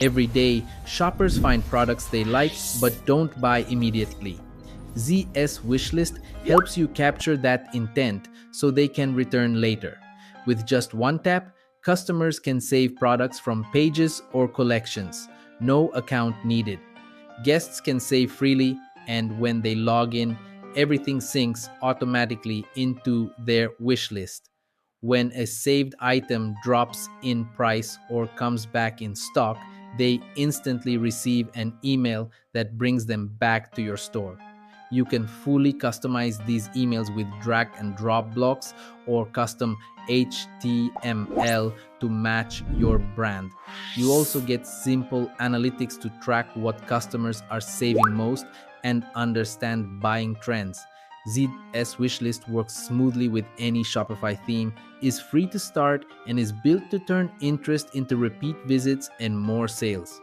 Every day, shoppers find products they like but don't buy immediately. ZS Wishlist helps you capture that intent so they can return later. With just one tap, customers can save products from pages or collections. No account needed. Guests can save freely, and when they log in, everything syncs automatically into their wish list. When a saved item drops in price or comes back in stock, they instantly receive an email that brings them back to your store. You can fully customize these emails with drag and drop blocks or custom HTML to match your brand. You also get simple analytics to track what customers are saving most and understand buying trends. ZS Wishlist works smoothly with any Shopify theme, is free to start, and is built to turn interest into repeat visits and more sales.